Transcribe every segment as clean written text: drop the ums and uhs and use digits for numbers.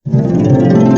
Hello,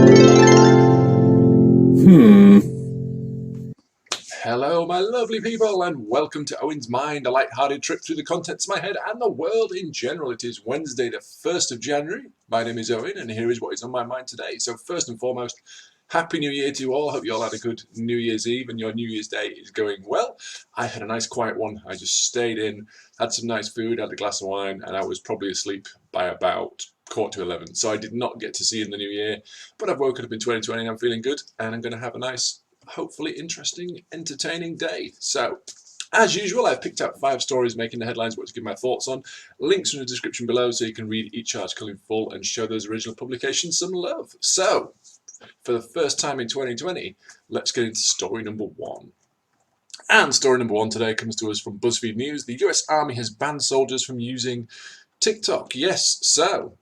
my lovely people, and welcome to Owen's Mind, a light-hearted trip through the contents of my head and the world in general. It is Wednesday, the 1st of January. My name is Owen, and here is what is on my mind today. So first and foremost, Happy New Year to you all. Hope you all had a good New Year's Eve and your New Year's Day is going well. I had a nice quiet one. I just stayed in, had some nice food, had a glass of wine, and I was probably asleep by about 10:45. So I did not get to see in the new year, but I've woken up in 2020 and I'm feeling good, and I'm going to have a nice, hopefully interesting, entertaining day. So, as usual, I've picked out 5 stories making the headlines, what to give my thoughts on. Links in the description below so you can read each article in full and show those original publications some love. So, for the first time in 2020, let's get into story number 1. And story number 1 today comes to us from BuzzFeed News. The US Army has banned soldiers from using TikTok. Yes, so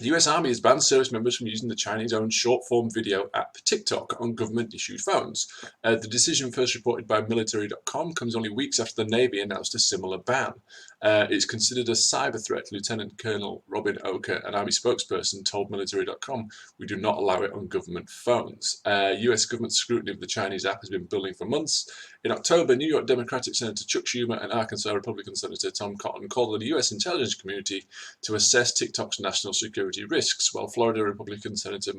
the US Army has banned service members from using the Chinese-owned short-form video app TikTok on government-issued phones. The decision, first reported by military.com, comes only weeks after the Navy announced a similar ban. It's considered a cyber threat. Lieutenant Colonel Robin Oker, an Army spokesperson, told military.com, "We do not allow it on government phones." US government scrutiny of the Chinese app has been building for months. In October, New York Democratic Senator Chuck Schumer and Arkansas Republican Senator Tom Cotton called on the US intelligence community to assess TikTok's national security risks, while Florida Republican Senator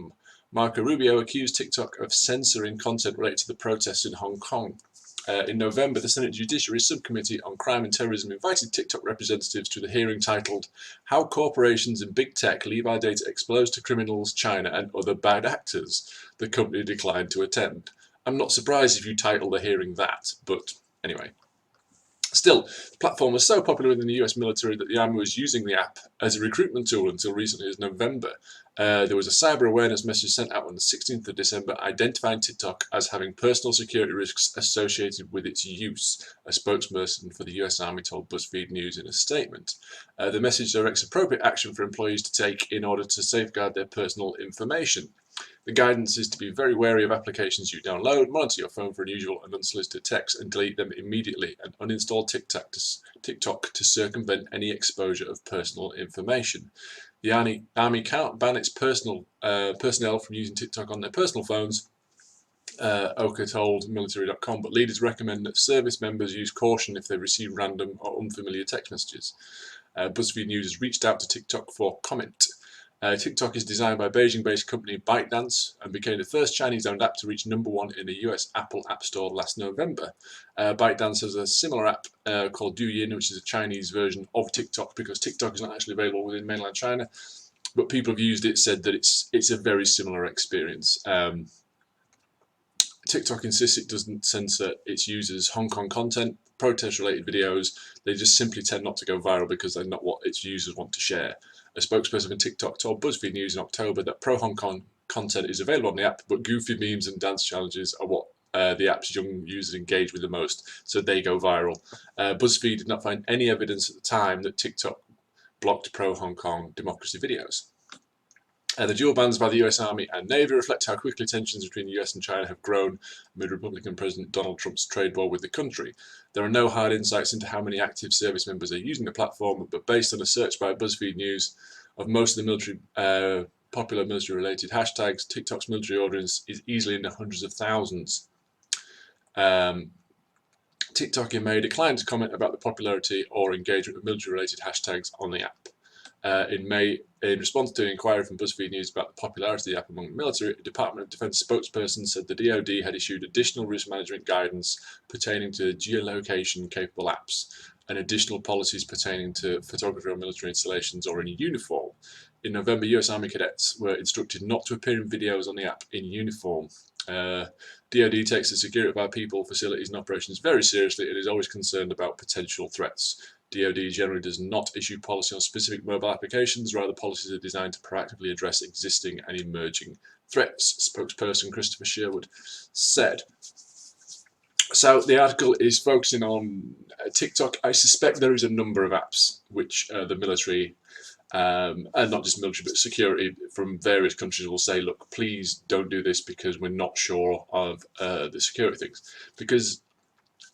Marco Rubio accused TikTok of censoring content related to the protests in Hong Kong. In November, the Senate Judiciary Subcommittee on Crime and Terrorism invited TikTok representatives to the hearing titled "How Corporations and Big Tech Leave Our Data Exposed to Criminals, China and Other Bad Actors." The company declined to attend. I'm not surprised if you title the hearing that, but anyway. Still, the platform was so popular within the US military that the Army was using the app as a recruitment tool until recently as November. There was a cyber awareness message sent out on the 16th of December identifying TikTok as having personal security risks associated with its use, a spokesperson for the US Army told BuzzFeed News in a statement. The message directs appropriate action for employees to take in order to safeguard their personal information. The guidance is to be very wary of applications you download, monitor your phone for unusual and unsolicited texts, and delete them immediately, and uninstall TikTok to circumvent any exposure of personal information. The Army can't ban its personnel from using TikTok on their personal phones, Oka told military.com, but leaders recommend that service members use caution if they receive random or unfamiliar text messages. BuzzFeed News has reached out to TikTok for comment. TikTok is designed by Beijing-based company ByteDance and became the first Chinese-owned app to reach #1 in the US Apple App Store last November. ByteDance has a similar app called Douyin, which is a Chinese version of TikTok, because TikTok is not actually available within mainland China, but people have used it, said that it's a very similar experience. TikTok insists it doesn't censor its users' Hong Kong content, protest-related videos. They just simply tend not to go viral because they're not what its users want to share. A spokesperson for TikTok told BuzzFeed News in October that pro-Hong Kong content is available on the app, but goofy memes and dance challenges are what the app's young users engage with the most, so they go viral. BuzzFeed did not find any evidence at the time that TikTok blocked pro-Hong Kong democracy videos. The dual bans by the US Army and Navy reflect how quickly tensions between the US and China have grown amid Republican President Donald Trump's trade war with the country. There are no hard insights into how many active service members are using the platform, but based on a search by BuzzFeed News of most of the popular military-related hashtags, TikTok's military audience is easily in the hundreds of thousands. TikTok in May declined to comment about the popularity or engagement of military-related hashtags on the app. In May, in response to an inquiry from BuzzFeed News about the popularity of the app among the military, a Department of Defense spokesperson said the DoD had issued additional risk management guidance pertaining to geolocation-capable apps and additional policies pertaining to photography on military installations or in uniform. In November, US Army cadets were instructed not to appear in videos on the app in uniform. DoD takes the security of our people, facilities and operations very seriously and is always concerned about potential threats. DoD generally does not issue policy on specific mobile applications, rather policies are designed to proactively address existing and emerging threats, spokesperson Christopher Sherwood said. So the article is focusing on TikTok. I suspect there is a number of apps which the military, and not just military, but security from various countries will say, look, please don't do this because we're not sure of the security things. Because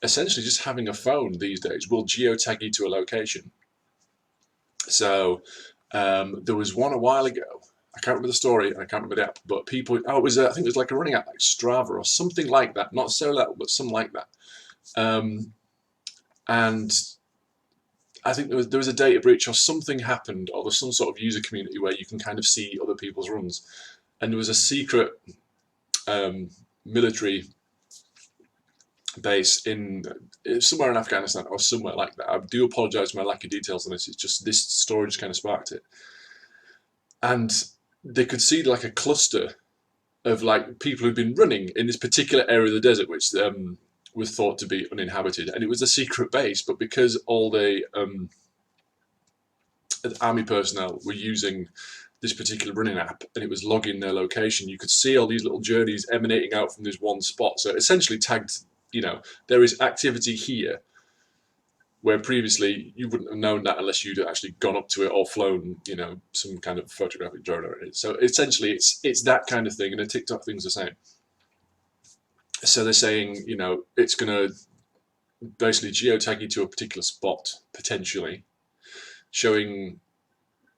essentially just having a phone these days will geotag you to a location. So there was one a while ago I can't remember the story, and I can't remember the app, but people, oh, it was, I think it was like a running app, like Strava or something like that. Not necessarily that, but something like that. And I think there was a data breach or something happened, or there's some sort of user community where you can kind of see other people's runs. And there was a secret military base in somewhere in Afghanistan or somewhere like that. I do apologise for my lack of details on this. It's just this story just kind of sparked it. And they could see like a cluster of like people who'd been running in this particular area of the desert, which was thought to be uninhabited, and it was a secret base. But because all the army personnel were using this particular running app, and it was logging their location, you could see all these little journeys emanating out from this one spot. So it essentially tagged, there is activity here, where previously you wouldn't have known that unless you'd actually gone up to it or flown, some kind of photographic drone over it. So essentially, it's that kind of thing, and the TikTok thing's the same. So they're saying, it's going to basically geotag you to a particular spot, potentially,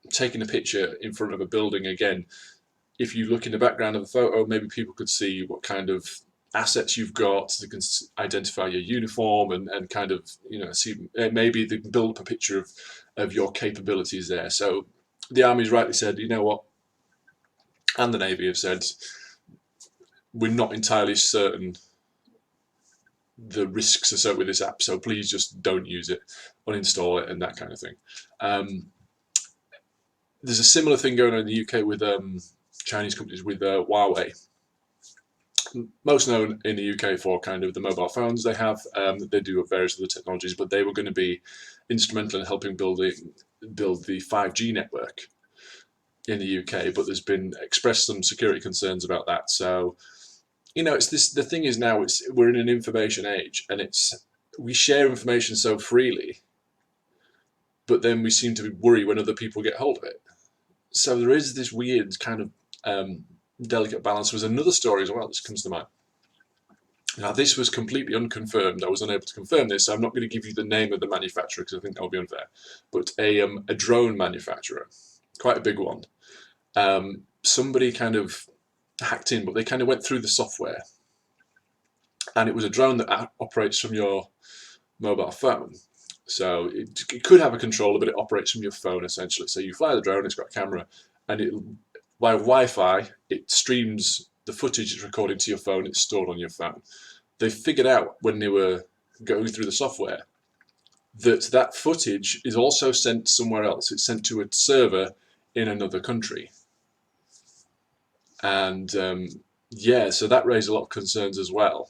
taking a picture in front of a building. Again, if you look in the background of the photo, maybe people could see what kind of assets you've got. They can identify your uniform and kind of, see, maybe they can build up a picture of your capabilities there. So the Army's rightly said, you know what, and the Navy have said, we're not entirely certain the risks associated with this app, so please just don't use it, uninstall it, and that kind of thing. There's a similar thing going on in the UK with Chinese companies, with Huawei. Most known in the UK for kind of the mobile phones they have. They do various other technologies, but they were going to be instrumental in helping build the 5G network in the UK. But there's been expressed some security concerns about that. So, it's this. The thing is now, we're in an information age, and we share information so freely, but then we seem to worry when other people get hold of it. So there is this weird kind of delicate balance. There was another story as well that comes to mind. Now, this was completely unconfirmed. I was unable to confirm this, so I'm not going to give you the name of the manufacturer because I think that would be unfair. But a drone manufacturer, quite a big one. Somebody kind of hacked in, but they kind of went through the software. And it was a drone that operates from your mobile phone. So it could have a controller, but it operates from your phone essentially. So you fly the drone, it's got a camera, and by Wi-Fi, it streams the footage it's recording to your phone, it's stored on your phone. They figured out when they were going through the software that footage is also sent somewhere else. It's sent to a server in another country. And so that raised a lot of concerns as well.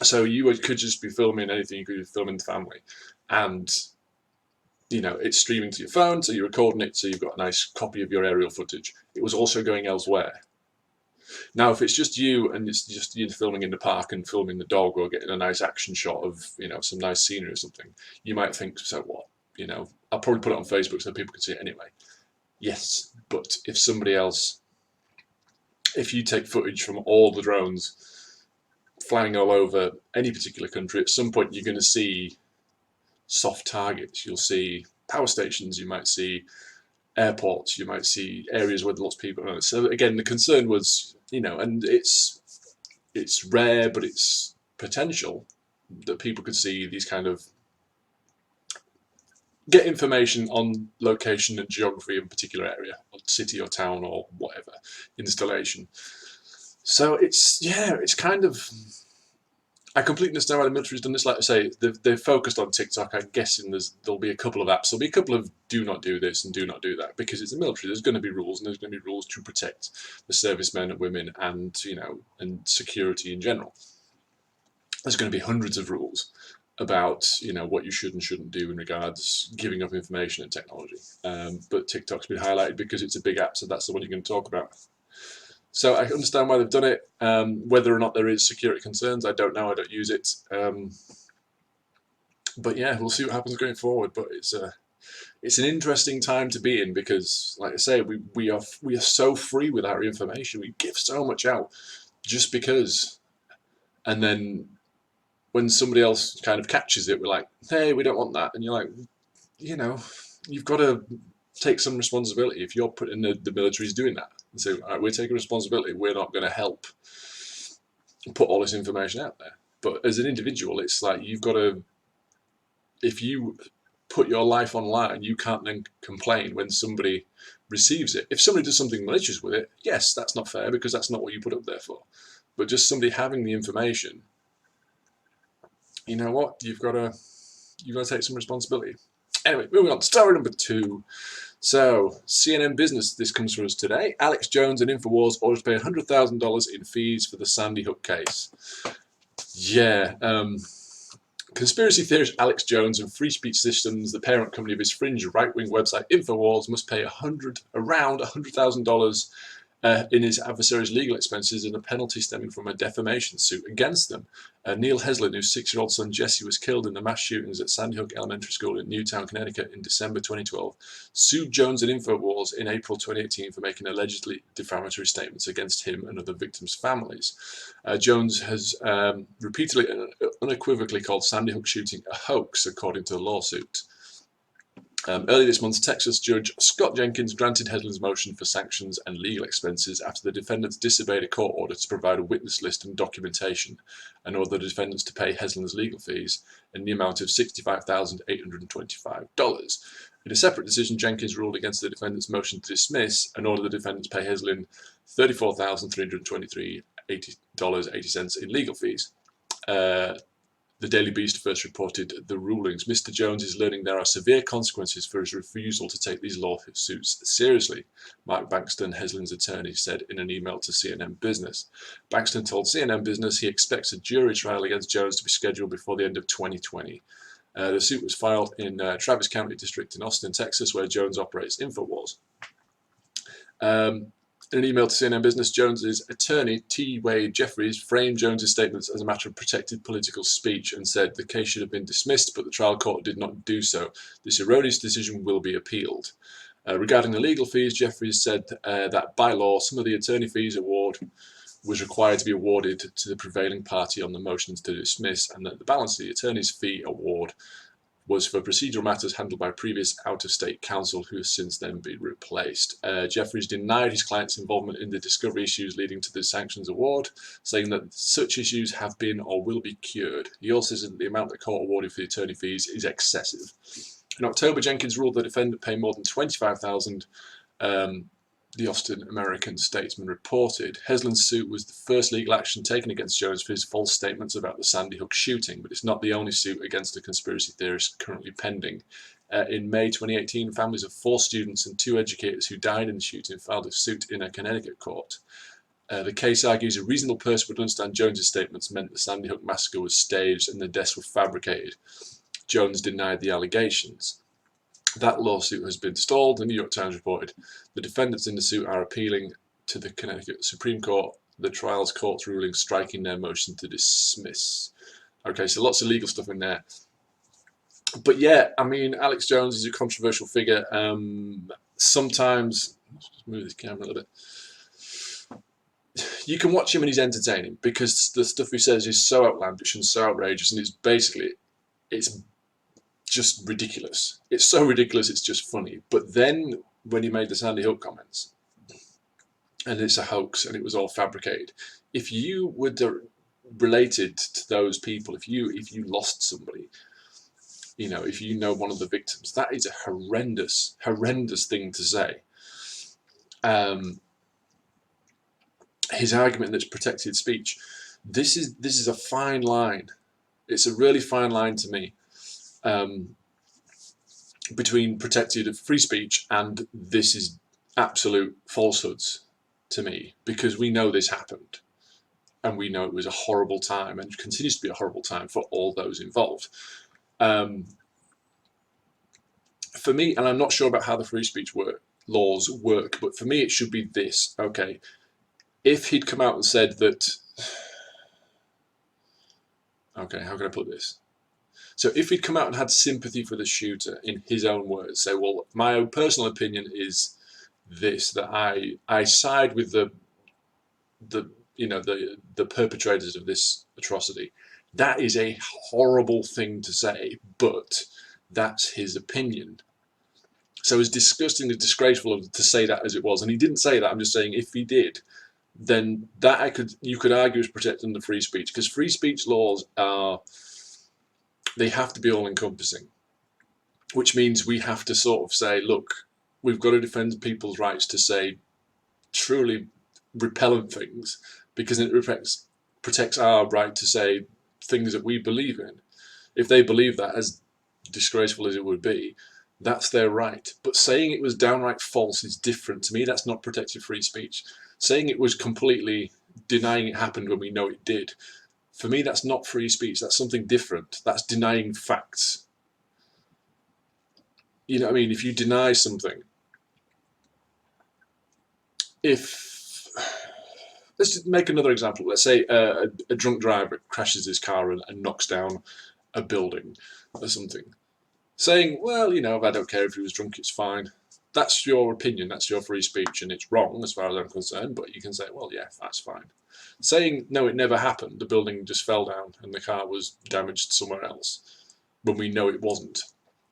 So you could just be filming anything, you could be filming the family, and it's streaming to your phone, so you're recording it, so you've got a nice copy of your aerial footage. It was also going elsewhere. Now, if it's just you and it's just you filming in the park and filming the dog or getting a nice action shot of some nice scenery or something, you might think, so what? I'll probably put it on Facebook so people can see it anyway. Yes, but if you take footage from all the drones flying all over any particular country, at some point you're going to see soft targets. You'll see power stations, you might see airports, you might see areas where lots of people are. So again, the concern was, and it's rare, but it's potential that people could see these kind of get information on location and geography of a particular area, or city or town or whatever installation. So it's kind of, I completely understand why the military's done this. Like I say, they've focused on TikTok. I'm guessing there'll be a couple of apps. There'll be a couple of do not do this and do not do that, because it's the military. There's going to be rules, and there's going to be rules to protect the servicemen and women, and and security in general. There's going to be hundreds of rules about what you should and shouldn't do in regards giving up information and technology. But TikTok's been highlighted because it's a big app, so that's the one you're going to talk about. So I understand why they've done it. Whether or not there is security concerns, I don't know. I don't use it. But yeah, we'll see what happens going forward. But it's an interesting time to be in, because, like I say, we are so free with our information. We give so much out just because, and then when somebody else kind of catches it, we're like, hey, we don't want that, and you're like, you've got to take some responsibility. If you're putting the military is doing that, and say, all right, we're taking responsibility. We're not going to help put all this information out there. But as an individual, it's like you've got to. If you put your life online, you can't then complain when somebody receives it. If somebody does something malicious with it, yes, that's not fair because that's not what you put up there for. But just somebody having the information, you know what? You've got to take some responsibility. Anyway, moving on to story number 2. So, CNN Business, this comes from us today. Alex Jones and InfoWars ordered to pay $100,000 in fees for the Sandy Hook case. Yeah, conspiracy theorist Alex Jones and Free Speech Systems, the parent company of his fringe right-wing website InfoWars, must pay around $100,000 in his adversary's legal expenses and a penalty stemming from a defamation suit against them. Neil Heslin, whose 6-year-old son Jesse was killed in the mass shootings at Sandy Hook Elementary School in Newtown, Connecticut in December 2012, sued Jones and InfoWars in April 2018 for making allegedly defamatory statements against him and other victims' families. Jones has repeatedly and unequivocally called Sandy Hook shooting a hoax, according to the lawsuit. Early this month, Texas Judge Scott Jenkins granted Heslin's motion for sanctions and legal expenses after the defendants disobeyed a court order to provide a witness list and documentation, and ordered the defendants to pay Heslin's legal fees in the amount of $65,825. In a separate decision, Jenkins ruled against the defendants' motion to dismiss and ordered the defendants pay Heslin $34,323.80 in legal fees. The Daily Beast first reported the rulings. Mr. Jones is learning there are severe consequences for his refusal to take these lawsuits seriously, Mark Bankston, Heslin's attorney, said in an email to CNN Business. Bankston told CNN Business he expects a jury trial against Jones to be scheduled before the end of 2020. The suit was filed in Travis County District in Austin, Texas, where Jones operates InfoWars. In an email to CNN Business, Jones's attorney, T. Wade Jeffries, framed Jones's statements as a matter of protected political speech and said the case should have been dismissed, but the trial court did not do so. This erroneous decision will be appealed. Regarding the legal fees, Jeffries said that by law, some of the attorney fees award was required to be awarded to the prevailing party on the motions to dismiss, and that the balance of the attorney's fee award was for procedural matters handled by previous out-of-state counsel who has since then been replaced. Jeffries denied his client's involvement in the discovery issues leading to the sanctions award, saying that such issues have been or will be cured. He also said that the amount the court awarded for the attorney fees is excessive. In October, Jenkins ruled the defendant pay more than $25,000. The Austin American-Statesman reported. Heslin's suit was the first legal action taken against Jones for his false statements about the Sandy Hook shooting, but it's not the only suit against a conspiracy theorist currently pending. In May 2018, families of 4 students and 2 educators who died in the shooting filed a suit in a Connecticut court. The case argues a reasonable person would understand Jones's statements meant the Sandy Hook massacre was staged and the deaths were fabricated. Jones denied the allegations. That lawsuit has been stalled, the New York Times reported. The defendants in the suit are appealing to the Connecticut Supreme Court, the trials court's ruling striking their motion to dismiss. Okay, so lots of legal stuff in there. But yeah, I mean, Alex Jones is a controversial figure. Sometimes, let's just move this camera a little bit. You can watch him and he's entertaining because the stuff he says is so outlandish and so outrageous, and it's just ridiculous. It's so ridiculous, it's just funny. But then when he made the Sandy Hook comments, and it's a hoax and it was all fabricated, if you were related to those people, if you lost somebody, you know, if you know one of the victims, that is a horrendous thing to say. His argument that it's protected speech, this is a fine line. It's a really fine line to me. Between protected free speech and this is absolute falsehoods to me, because we know this happened and we know it was a horrible time and continues to be a horrible time for all those involved. For me, and I'm not sure about how the free speech laws work, but for me it should be this. Okay, if he'd come out and said that, okay, how can I put this? So if he'd come out and had sympathy for the shooter in his own words, say, well, my personal opinion is this, that I side with the perpetrators of this atrocity. That is a horrible thing to say, but that's his opinion. So as disgustingly disgraceful to say that as it was, and he didn't say that. I'm just saying if he did, then that you could argue is protected under free speech, because free speech laws they have to be all encompassing, which means we have to sort of say, look, we've got to defend people's rights to say truly repellent things, because it protects our right to say things that we believe in. If they believe that, as disgraceful as it would be, that's their right. But saying it was downright false is different. To me, that's not protected free speech. Saying it was completely denying it happened when we know it did, for me, that's not free speech. That's something different. That's denying facts. You know what I mean? If you deny something, let's just make another example. Let's say a drunk driver crashes his car and knocks down a building or something. Saying, well, I don't care if he was drunk, it's fine. That's your opinion, that's your free speech, and it's wrong as far as I'm concerned, but you can say, well, yeah, that's fine. Saying, no, it never happened, the building just fell down and the car was damaged somewhere else, when we know it wasn't,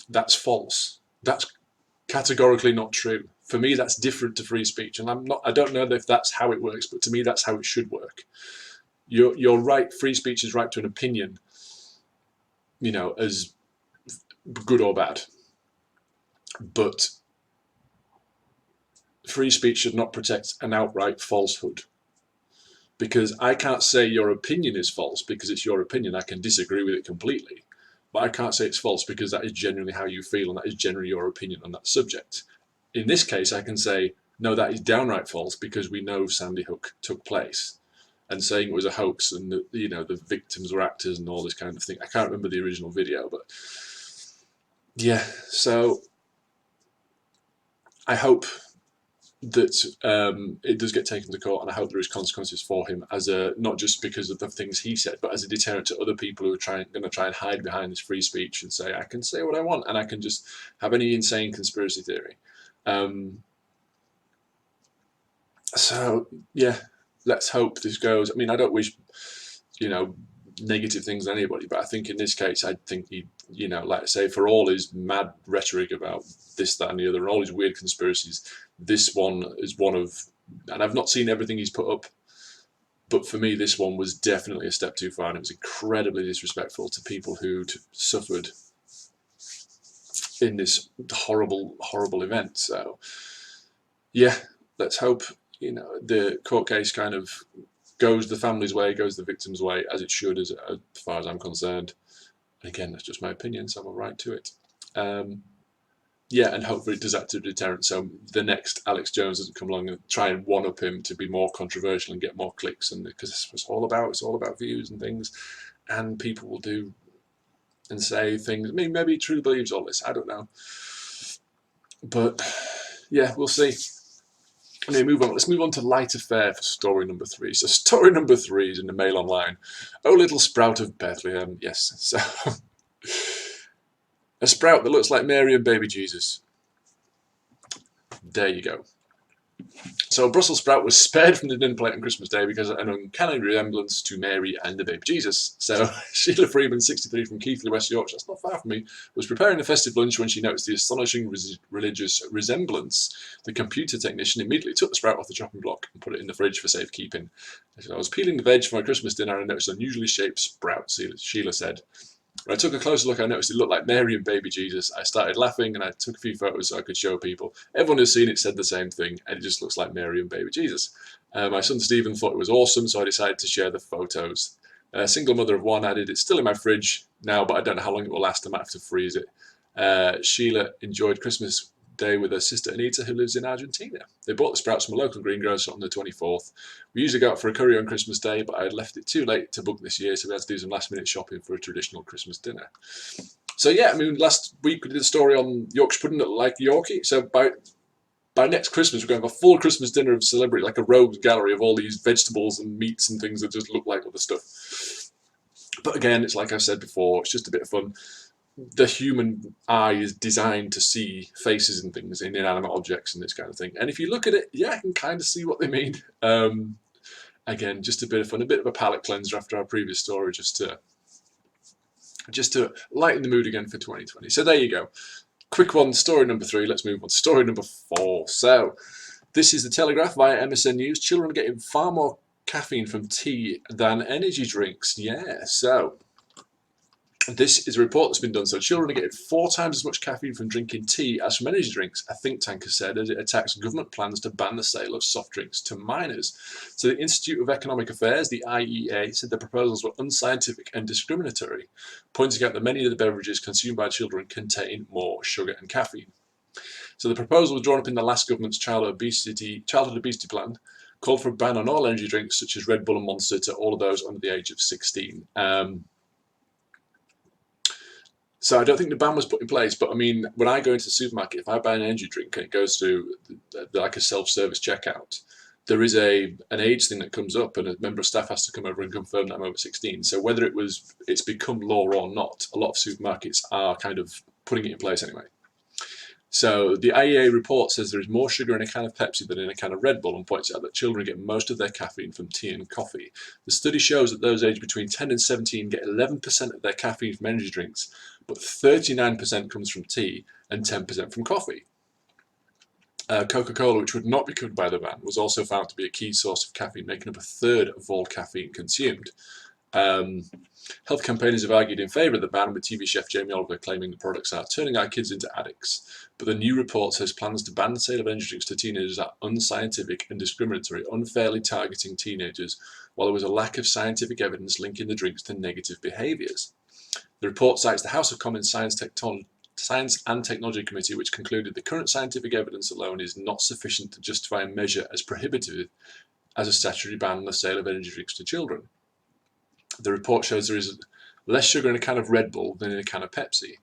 that's false. That's categorically not true. For me, that's different to free speech, and I don't know if that's how it works, but to me, that's how it should work. You're right, free speech is right to an opinion, as good or bad. But free speech should not protect an outright falsehood. Because I can't say your opinion is false because it's your opinion. I can disagree with it completely. But I can't say it's false because that is genuinely how you feel and that is generally your opinion on that subject. In this case, I can say, no, that is downright false because we know Sandy Hook took place. And saying it was a hoax and the victims were actors and all this kind of thing. I can't remember the original video, but yeah, so I hope that it does get taken to court, and I hope there is consequences for him, as not just because of the things he said, but as a deterrent to other people who are going to try and hide behind this free speech and say, I can say what I want and I can just have any insane conspiracy theory. So yeah, let's hope this goes. I mean, I don't wish negative things on anybody, but I think in this case, I think he, like I say, for all his mad rhetoric about this, that, and the other, and all his weird conspiracies, this one is one of, and I've not seen everything he's put up, but for me, this one was definitely a step too far, and it was incredibly disrespectful to people who'd suffered in this horrible, horrible event. So, yeah, let's hope, the court case kind of goes the family's way, goes the victim's way, as it should, as far as I'm concerned. And again, that's just my opinion, so I'm all right to it. Yeah, and hopefully it does act as a deterrent, so the next Alex Jones doesn't come along and try and one-up him to be more controversial and get more clicks, and because it's all about views and things, and people will do and say things. I mean, maybe he truly believes all this, I don't know. But yeah, we'll see. Anyway, move on. Let's move on to lighter fare for story number 3. So story number 3 is in the Mail Online. Oh, little sprout of Bethlehem. Yes, so a sprout that looks like Mary and baby Jesus. There you go. So a Brussels sprout was spared from the dinner plate on Christmas Day because of an uncanny resemblance to Mary and the baby Jesus. So Sheila Freeman, 63, from Keighley, West Yorkshire, that's not far from me, was preparing the festive lunch when she noticed the astonishing religious resemblance. The computer technician immediately took the sprout off the chopping block and put it in the fridge for safekeeping. I was peeling the veg for my Christmas dinner and I noticed an unusually shaped sprout, Sheila said. When I took a closer look, I noticed it looked like Mary and baby Jesus. I started laughing and I took a few photos so I could show people. Everyone who's seen it said the same thing, and it just looks like Mary and baby Jesus. My son Stephen thought it was awesome, so I decided to share the photos. A single mother of one added, it's still in my fridge now, but I don't know how long it will last. I might have to freeze it. Sheila enjoyed Christmas Day with her sister Anita, who lives in Argentina. They bought the sprouts from a local greengrocer on the 24th. We usually go out for a curry on Christmas Day, but I had left it too late to book this year, so we had to do some last minute shopping for a traditional Christmas dinner. So yeah, I mean, last week we did a story on Yorkshire pudding that like Yorkie. So by next Christmas, we're going to have a full Christmas dinner of celebrity, like a rogues gallery of all these vegetables and meats and things that just look like other stuff. But again, it's like I've said before, it's just a bit of fun. The human eye is designed to see faces and things in inanimate objects and this kind of thing. And if you look at it, yeah, I can kind of see what they mean. Again, just a bit of fun, a bit of a palate cleanser after our previous story, just to lighten the mood again for 2020. So there you go. Quick one, story number 3. Let's move on to story number 4. So, this is the Telegraph via MSN News. Children are getting far more caffeine from tea than energy drinks. Yeah, so this is a report that's been done. So children are getting 4 times as much caffeine from drinking tea as from energy drinks, a think tank has said, as it attacks government plans to ban the sale of soft drinks to minors. So the Institute of Economic Affairs, the IEA, said the proposals were unscientific and discriminatory, pointing out that many of the beverages consumed by children contain more sugar and caffeine. So the proposal was drawn up in the last government's childhood obesity plan, called for a ban on all energy drinks such as Red Bull and Monster to all of those under the age of 16. So I don't think the ban was put in place, but I mean, when I go into the supermarket, if I buy an energy drink and it goes through like a self-service checkout, there is an age thing that comes up, and a member of staff has to come over and confirm that I'm over 16. So whether it's become law or not, a lot of supermarkets are kind of putting it in place anyway. So the IEA report says there is more sugar in a can of Pepsi than in a can of Red Bull, and points out that children get most of their caffeine from tea and coffee. The study shows that those aged between 10 and 17 get 11% of their caffeine from energy drinks, but 39% comes from tea and 10% from coffee. Coca-Cola, which would not be covered by the ban, was also found to be a key source of caffeine, making up a third of all caffeine consumed. Health campaigners have argued in favour of the ban, with TV chef Jamie Oliver claiming the products are turning our kids into addicts. But the new report says plans to ban the sale of energy drinks to teenagers are unscientific and discriminatory, unfairly targeting teenagers, while there was a lack of scientific evidence linking the drinks to negative behaviours. The report cites the House of Commons Science and Technology Committee, which concluded the current scientific evidence alone is not sufficient to justify a measure as prohibitive as a statutory ban on the sale of energy drinks to children. The report shows there is less sugar in a can of Red Bull than in a can of Pepsi.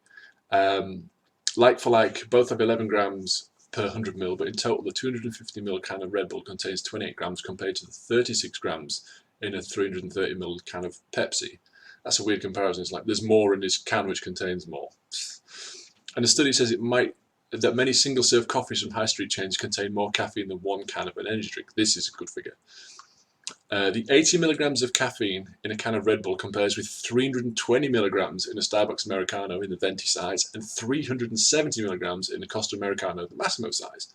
Like for like, both have 11 grams per 100 ml, but in total the 250 ml can of Red Bull contains 28 grams compared to the 36 grams in a 330 ml can of Pepsi. That's a weird comparison. It's like there's more in this can which contains more. And the study says that many single-serve coffees from high street chains contain more caffeine than 1 can of an energy drink. This is a good figure. The 80 milligrams of caffeine in a can of Red Bull compares with 320 milligrams in a Starbucks Americano in the venti size and 370 milligrams in a Costa Americano, the Massimo size.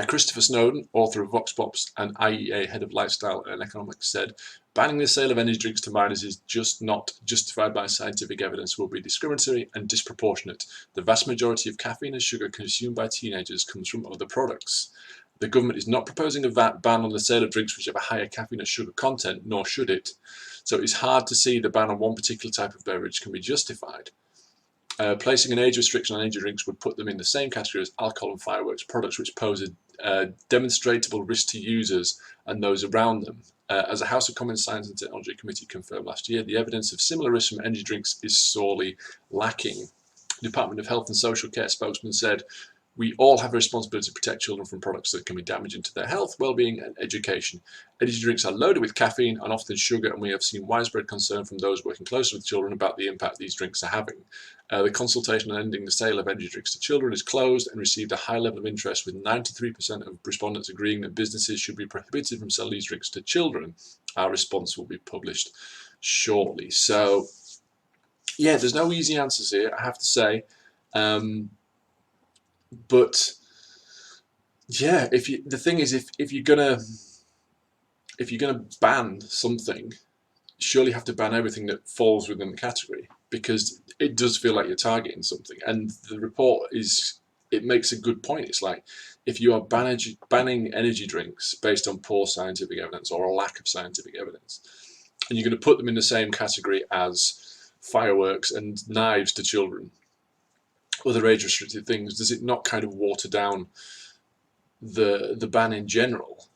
Christopher Snowden, author of Vox Pops and IEA head of lifestyle and economics, said, banning the sale of energy drinks to minors is just not justified by scientific evidence, will be discriminatory and disproportionate. The vast majority of caffeine and sugar consumed by teenagers comes from other products. The government is not proposing a ban on the sale of drinks which have a higher caffeine or sugar content, nor should it. So it's hard to see the ban on one particular type of beverage can be justified. Placing an age restriction on energy drinks would put them in the same category as alcohol and fireworks, products which pose a demonstrable risk to users and those around them. As the House of Commons Science and Technology Committee confirmed last year, the evidence of similar risks from energy drinks is sorely lacking. The Department of Health and Social Care spokesman said, we all have a responsibility to protect children from products that can be damaging to their health, well-being and education. Energy drinks are loaded with caffeine and often sugar, and we have seen widespread concern from those working closely with children about the impact these drinks are having. The consultation on ending the sale of energy drinks to children is closed and received a high level of interest, with 93% of respondents agreeing that businesses should be prohibited from selling these drinks to children. Our response will be published shortly. So, yeah, there's no easy answers here, I have to say. But yeah, the thing is, if you're gonna ban something, surely you have to ban everything that falls within the category, because it does feel like you're targeting something. And the report makes a good point. It's like, if you are banning energy drinks based on poor scientific evidence or a lack of scientific evidence, and you're going to put them in the same category as fireworks and knives to children, other age-restricted things, does it not kind of water down the ban in general?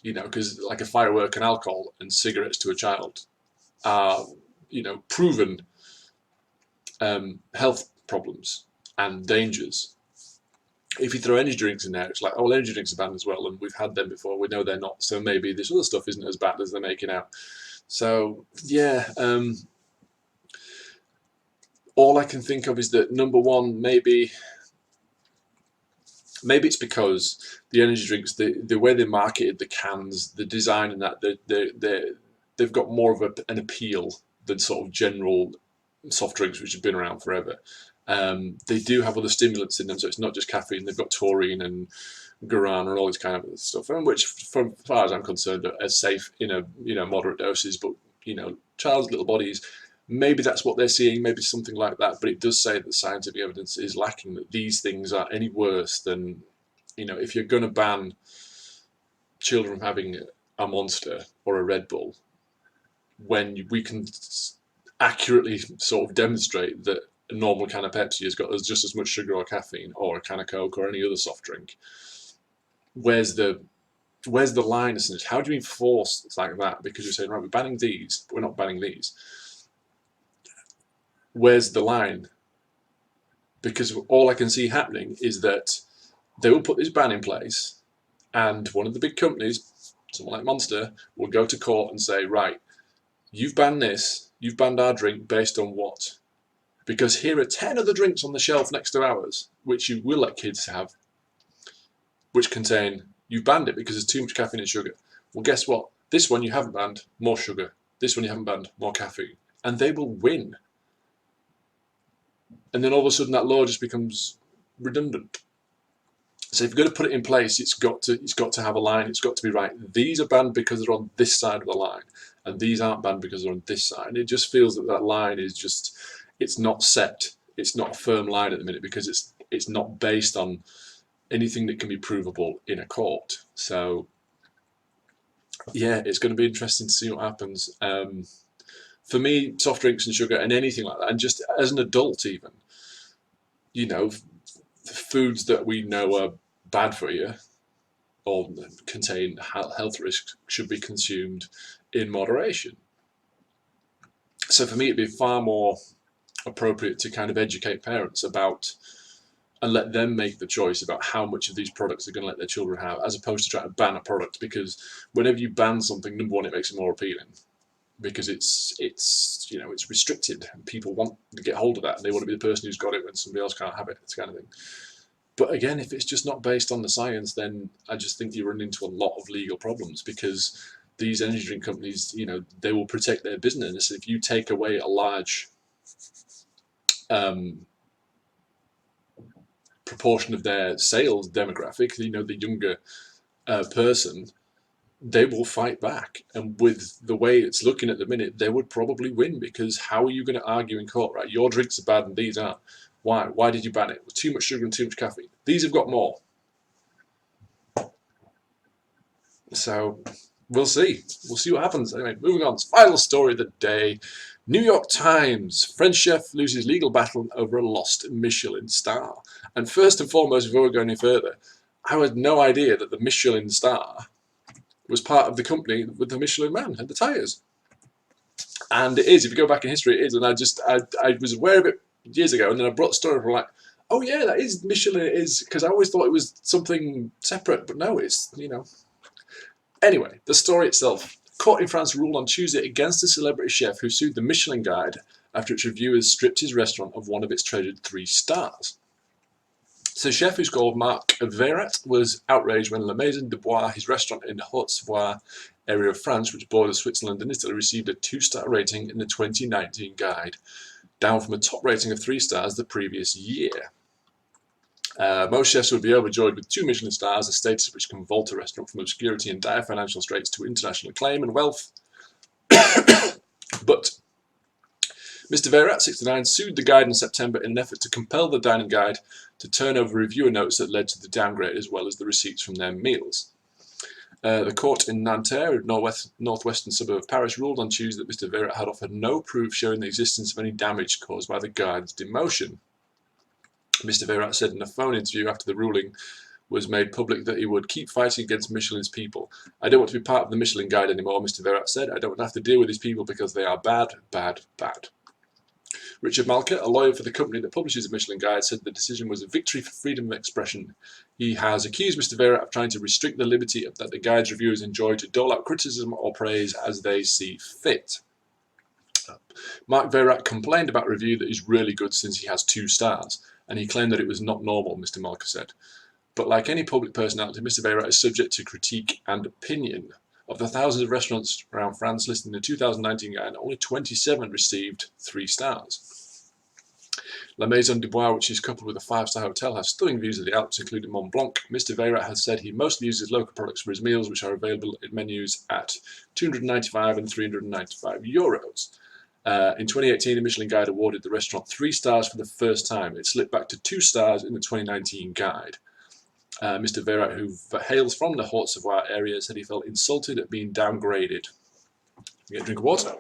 You know, because like a firework and alcohol and cigarettes to a child are, proven health problems and dangers. If you throw energy drinks in there, it's like, oh, energy drinks are banned as well, and we've had them before, we know they're not, so maybe this other stuff isn't as bad as they're making out. So, yeah, all I can think of is that, number one, maybe it's because the energy drinks, the way they marketed the cans, the design and that, they've got more of an appeal than sort of general soft drinks which have been around forever. They do have other stimulants in them, so it's not just caffeine. They've got taurine and guarana and all this kind of stuff, and which, from as far as I'm concerned, are safe in a moderate doses. But child's little bodies, maybe that's what they're seeing, maybe something like that. But it does say that scientific evidence is lacking that these things are any worse than, if you're going to ban children from having a Monster or a Red Bull, when we can accurately sort of demonstrate that a normal can of Pepsi has got just as much sugar or caffeine, or a can of Coke or any other soft drink. Where's the line? Essentially, how do you enforce like that? Because you're saying, right, we're banning these, but we're not banning these. Where's the line? Because all I can see happening is that they will put this ban in place, and one of the big companies, someone like Monster, will go to court and say, right, you've banned this, you've banned our drink based on what? Because here are 10 other drinks on the shelf next to ours, which you will let kids have, which contain, you've banned it because there's too much caffeine and sugar. Well, guess what? This one you haven't banned, more sugar. This one you haven't banned, more caffeine. And they will win. And then all of a sudden that law just becomes redundant. So if you're going to put it in place, it's got to have a line. It's got to be right. These are banned because they're on this side of the line, and these aren't banned because they're on this side. And it just feels that line is just, it's not set. It's not a firm line at the minute because it's not based on anything that can be provable in a court. So yeah, it's going to be interesting to see what happens. For me, soft drinks and sugar and anything like that, and just as an adult even, foods that we know are bad for you or contain health risks should be consumed in moderation. So for me, it'd be far more appropriate to kind of educate parents about and let them make the choice about how much of these products they're going to let their children have, as opposed to trying to ban a product. Because whenever you ban something, number one, it makes it more appealing because it's restricted and people want to get hold of that and they want to be the person who's got it when somebody else can't have it, this kind of thing. But again, if it's just not based on the science, then I just think you run into a lot of legal problems, because these energy drink companies, they will protect their business. If you take away a large proportion of their sales demographic, the younger person, they will fight back. And with the way it's looking at the minute, they would probably win, because how are you going to argue in court, right? Your drinks are bad and these aren't. Why? Why did you ban it? With too much sugar and too much caffeine. These have got more. So we'll see. We'll see what happens. Anyway, moving on. Final story of the day. New York Times. French chef loses legal battle over a lost Michelin star. And first and foremost, before we go any further, I had no idea that the Michelin star was part of the company with the Michelin Man and the tyres. And it is. If you go back in history, it is. And I was aware of it years ago, and then I brought the story up, and I'm like, oh yeah, that is Michelin. It is, because I always thought it was something separate, but no, it's, Anyway, the story itself. Court in France ruled on Tuesday against a celebrity chef who sued the Michelin Guide after its reviewers stripped his restaurant of one of its treasured 3 stars. So, chef, who's called Marc Veyrat, was outraged when La Maison de Bois, his restaurant in the Haute-Savoie area of France, which borders Switzerland and Italy, received a 2-star rating in the 2019 guide, down from a top rating of 3 stars the previous year. Most chefs would be overjoyed with 2 Michelin stars, a status which can vault a restaurant from obscurity and dire financial straits to international acclaim and wealth. But Mr. Veyrat, 69, sued the guide in September in an effort to compel the dining guide to turn over reviewer notes that led to the downgrade, as well as the receipts from their meals. The court in Nanterre, a northwestern suburb of Paris, ruled on Tuesday that Mr. Veyrat had offered no proof showing the existence of any damage caused by the guide's demotion. Mr. Veyrat said in a phone interview after the ruling was made public that he would keep fighting against Michelin's people. I don't want to be part of the Michelin Guide anymore, Mr. Veyrat said. I don't want to have to deal with these people because they are bad, bad, bad. Richard Malka, a lawyer for the company that publishes the Michelin Guide, said the decision was a victory for freedom of expression. He has accused Mr. Veyrat of trying to restrict the liberty that the Guide's reviewers enjoy to dole out criticism or praise as they see fit. Marc Veyrat complained about a review that is really good since he has 2 stars, and he claimed that it was not normal, Mr. Malka said. But like any public personality, Mr. Veyrat is subject to critique and opinion. Of the thousands of restaurants around France listed in the 2019 guide, only 27 received 3 stars. La Maison du Bois, which is coupled with a 5-star hotel, has stunning views of the Alps, including Mont Blanc. Mr. Veyrat has said he mostly uses local products for his meals, which are available in menus at €295 and €395. In 2018, the Michelin Guide awarded the restaurant 3 stars for the first time. It slipped back to 2 stars in the 2019 guide. Mr. Veyrat, who hails from the Haute-Savoie area, said he felt insulted at being downgraded. Get a drink of water.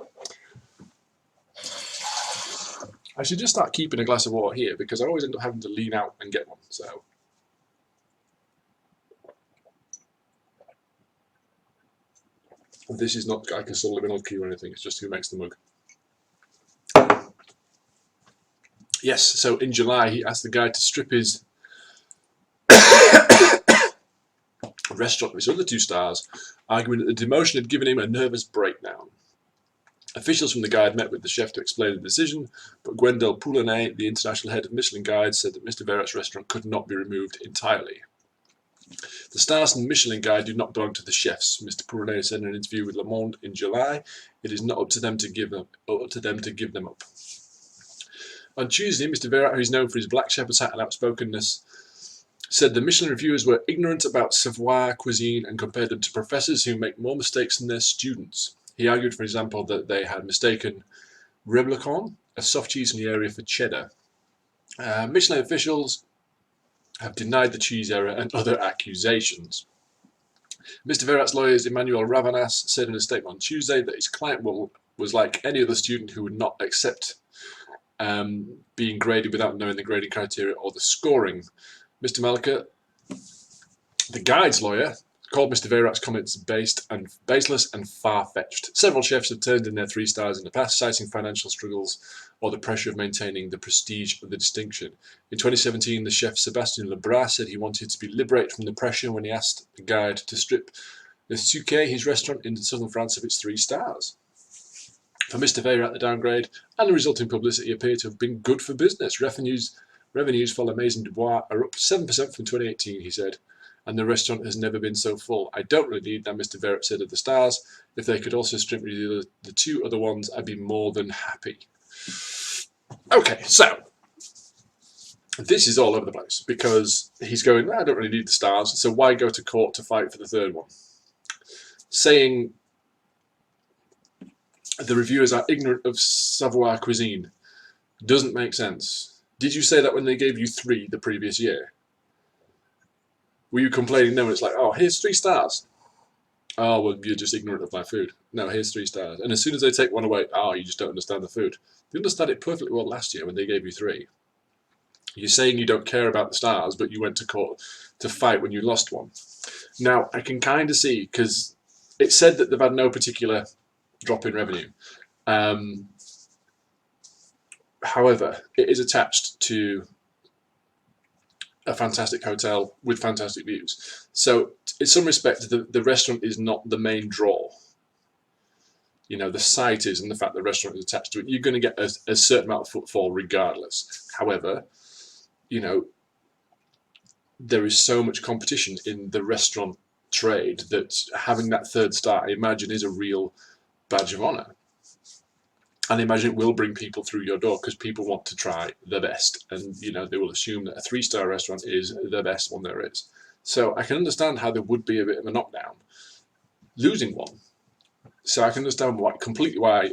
I should just start keeping a glass of water here because I always end up having to lean out and get one. So, this is not like a subliminal cue or anything, it's just who makes the mug. Yes, so in July he asked the guy to strip his restaurant with his other 2 stars, arguing that the demotion had given him a nervous breakdown. Officials from the guide met with the chef to explain the decision, but Gwendal Poulenay, the international head of Michelin Guide, said that Mr. Veyrat's restaurant could not be removed entirely. The stars in the Michelin Guide do not belong to the chefs, Mr. Poulenay said in an interview with Le Monde in July. It is not up to them to give them up. On Tuesday, Mr. Veyrat, who is known for his black shepherd's hat and outspokenness, said the Michelin reviewers were ignorant about Savoy cuisine and compared them to professors who make more mistakes than their students. He argued, for example, that they had mistaken reblochon, a soft cheese from the area, for cheddar. Michelin officials have denied the cheese error and other accusations. Mr. Veyrat's lawyers, Emmanuel Ravanas, said in a statement on Tuesday that his client was like any other student who would not accept being graded without knowing the grading criteria or the scoring. Mr. Malika, the guide's lawyer, called Mr. Veyrat's comments baseless and far-fetched. Several chefs have turned in their 3 stars in the past, citing financial struggles or the pressure of maintaining the prestige of the distinction. In 2017, the chef Sébastien Lebras said he wanted to be liberated from the pressure when he asked the guide to strip Le Suquet, his restaurant in southern France, of its 3 stars. For Mr. Veyrat, the downgrade and the resulting publicity appear to have been good for business. Revenues for La Maison du Bois are up 7% from 2018, he said, and the restaurant has never been so full. I don't really need that, Mr. Veyrat said of the stars. If they could also strip me the 2 other ones, I'd be more than happy. Okay, so this is all over the place because he's going, I don't really need the stars, so why go to court to fight for the 3rd one? Saying the reviewers are ignorant of Savoy cuisine doesn't make sense. Did you say that when they gave you 3 the previous year? Were you complaining? No, it's like, oh, here's 3 stars. Oh, well, you're just ignorant of my food. No, here's 3 stars. And as soon as they take one away, oh, you just don't understand the food. You understand it perfectly well last year when they gave you 3. You're saying you don't care about the stars, but you went to court to fight when you lost one. Now, I can kind of see, because it said that they've had no particular drop in revenue. However, it is attached to a fantastic hotel with fantastic views. So, in some respects, the restaurant is not the main draw. You know, the site is, and the fact the restaurant is attached to it, you're going to get a certain amount of footfall regardless. However, you know, there is so much competition in the restaurant trade that having that 3rd star, I imagine, is a real badge of honour. And I imagine it will bring people through your door because people want to try the best. And, you know, they will assume that a 3-star restaurant is the best one there is. So I can understand how there would be a bit of a knockdown losing one. So I can understand completely why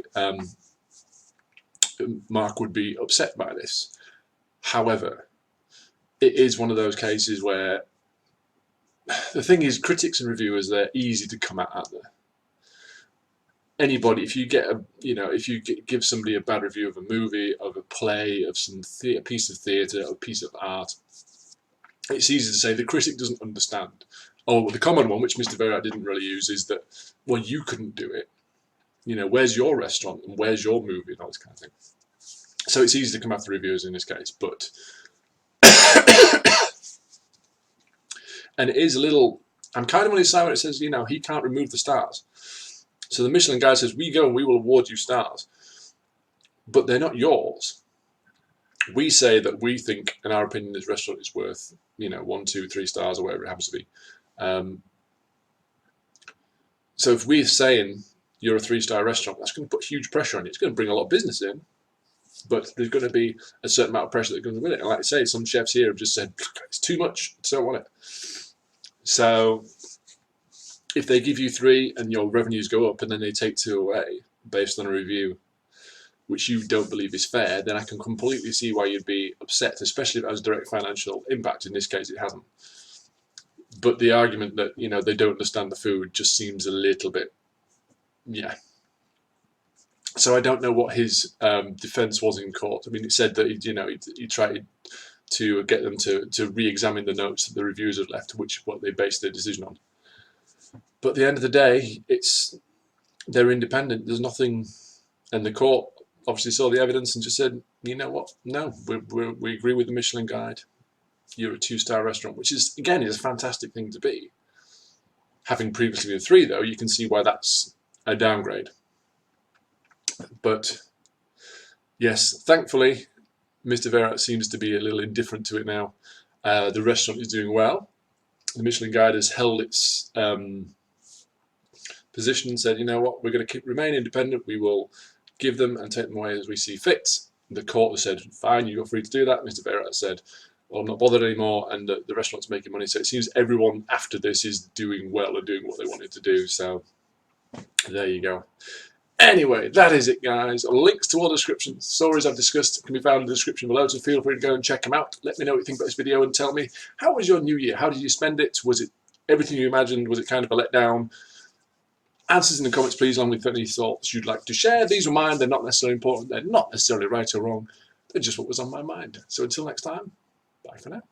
Mark would be upset by this. However, it is one of those cases where the thing is, critics and reviewers, they're easy to come at, aren't they? Anybody, if you get give somebody a bad review of a movie, of a play, of a piece of theatre, or a piece of art, it's easy to say the critic doesn't understand. Or the common one, which Mr. Veyrat didn't really use, is that, well, you couldn't do it. You know, where's your restaurant and where's your movie and all this kind of thing. So it's easy to come after reviewers in this case, but and it is a little. I'm kind of on his side when it says, you know, he can't remove the stars. So the Michelin guy says, we go and we will award you stars, but they're not yours. We say that we think, in our opinion, this restaurant is worth, you know, 1, 2, 3 stars or whatever it happens to be. So if we're saying you're a 3-star restaurant, that's going to put huge pressure on you. It's going to bring a lot of business in. But there's going to be a certain amount of pressure that comes with it. And like I say, some chefs here have just said, it's too much, I don't want it. So if they give you 3 and your revenues go up and then they take 2 away based on a review which you don't believe is fair, then I can completely see why you'd be upset, especially if it has direct financial impact. In this case, it hasn't. But the argument that, you know, they don't understand the food just seems a little bit, yeah. So I don't know what his defence was in court. I mean, it said that he tried to get them to re-examine the notes that the reviewers had left, which what they based their decision on. But at the end of the day, they're independent. There's nothing, and the court obviously saw the evidence and just said, you know what? No, we agree with the Michelin Guide. You're a 2-star restaurant, which is, again, is a fantastic thing to be. Having previously been 3, though, you can see why that's a downgrade. But yes, thankfully, Mr. Verat seems to be a little indifferent to it now. The restaurant is doing well. The Michelin Guide has held its position and said, you know what, we're going to remain independent. We will give them and take them away as we see fit. The court has said, fine, you're free to do that. Mr. Verat said, well, I'm not bothered anymore, and the restaurant's making money. So it seems everyone after this is doing well and doing what they wanted to do. So there you go. Anyway, that is it, guys. Links to all the descriptions, stories I've discussed can be found in the description below, so feel free to go and check them out. Let me know what you think about this video and tell me, how was your new year? How did you spend it? Was it everything you imagined? Was it kind of a letdown? Answers in the comments, please, along with any thoughts you'd like to share. These are mine. They're not necessarily important. They're not necessarily right or wrong. They're just what was on my mind. So until next time, bye for now.